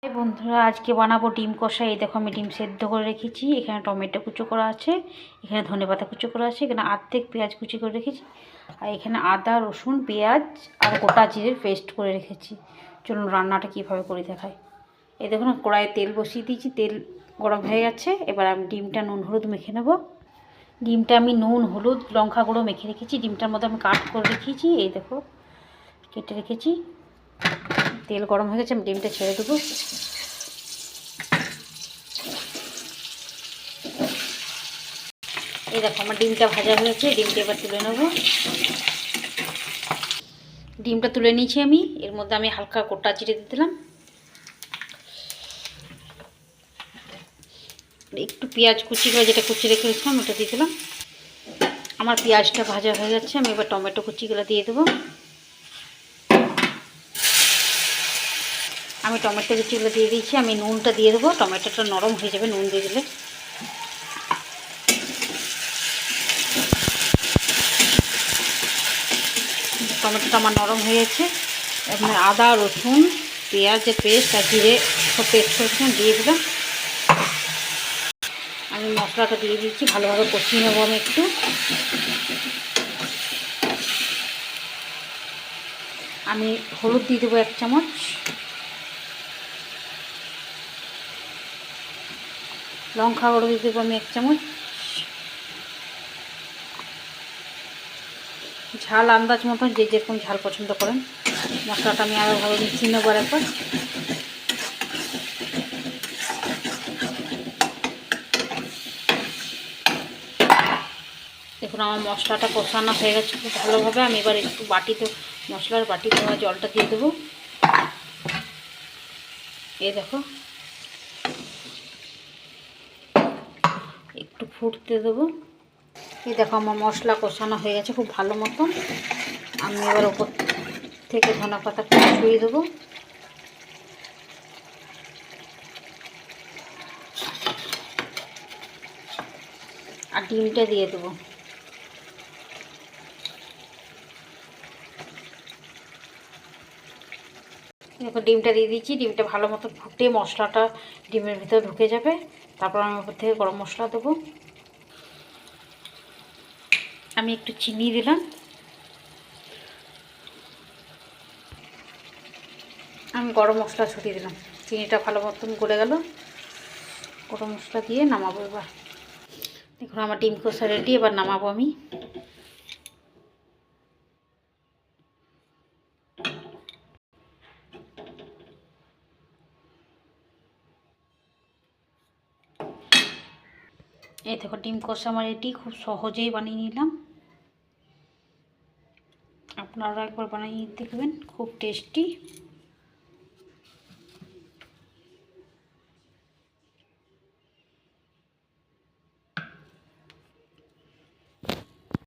এই বন্ধুরা আজকে বানাবো ডিম কষা। এই দেখো আমি ডিম সেদ্ধ করে রেখেছি, এখানে টমেটো কুচো করা আছে, এখানে ধনেপাতা কুচো করা আছে, এখানে অর্ধেক পেঁয়াজ কুচি করে রেখেছি, আর এখানে আদা রসুন পেঁয়াজ আর গোটা জিরের পেস্ট করে রেখেছি। চলুন রান্নাটা কীভাবে করে দেখাই। এই দেখুন কড়াইয়ে তেল বসিয়ে দিয়েছি, তেল গরম হয়ে গেছে। এবার আমি ডিমটা নুন হলুদ মেখে নেব। ডিমটা আমি নুন হলুদ লঙ্কা গুঁড়ো মেখে রেখেছি, ডিমটার মধ্যে আমি কাট করে রেখেছি, এই দেখো কেটে রেখেছি। তেল গরম হয়ে গেছে, আমি ডিমটা ছেড়ে দেবো। এই দেখো আমার ডিমটা ভাজা হয়েছে, ডিমটা এবার তুলে নেব। ডিমটা তুলে নিয়েছি আমি, এর মধ্যে আমি হালকা গোটা জিরে দিয়ে দিলাম, একটু পেঁয়াজ কুচি করে যেটা কুচি রেখে রেখেছিলাম ওটা দিয়ে দিলাম। আমার পেঁয়াজটা ভাজা হয়ে যাচ্ছে, আমি এবার টমেটো কুচিগুলো দিয়ে দেবো। আমি টমেটো কুচিগুলো দিয়ে দিয়েছি, আমি নুনটা দিয়ে দেবো, টমেটোটা নরম হয়ে যাবে নুন দিয়ে দিলে। টমেটোটা আমার নরম হয়ে গেছে, এখানে আদা রসুন পেঁয়াজের পেস্ট আর জিরে সব পেস্ট করেছিলাম দিয়ে দিলাম। আমি মশলাটা দিয়ে দিচ্ছি, ভালোভাবে কষিয়ে নেবো আমি একটু। আমি হলুদ দিয়ে দেবো 1 চামচ, লঙ্কা গুঁড়ো দিয়ে দেবো আমি 1 চামচ, ঝাল আন্দাজ মতন যে যেরকম ঝাল পছন্দ করেন। মশলাটা আমি আরও ভালো মিশিয়ে নেবো একবার। দেখুন আমার মশলাটা কষানো হয়ে গেছে খুব ভালোভাবে। আমি এবার একটু বাটিতে মশলার বাটি দেওয়া জলটা দিয়ে দেবো। এই দেখো একটু ফুটতে দেবো। এই দেখো আমার মশলা কষানো হয়ে গেছে খুব ভালো মতন। আমি এবার ওপর থেকে ধনেপাতা ছড়িয়ে দেবো। আর ডিমটা দিয়ে দেবো। দেখো ডিমটা দিয়ে দিচ্ছি, ডিমটা ভালো মতো ফুটে মশলাটা ডিমের ভিতরে ঢুকে যাবে। তারপর আমি ওপর থেকে গরম মশলা দেবো। আমি একটু চিনি দিলাম, আমি গরম মশলা ছড়িয়ে দিলাম। চিনিটা ভালো মতন গলে গেল, গরম মশলা দিয়ে নামাবো এবার। দেখুন আমার ডিম কষা রেডি, এবার নামাবো আমি। এই দেখো ডিম কষা আমার রেডি, খুব সহজেই বানিয়ে নিলাম। আপনারা একবার বানিয়ে দেখবেন, খুব টেস্টি।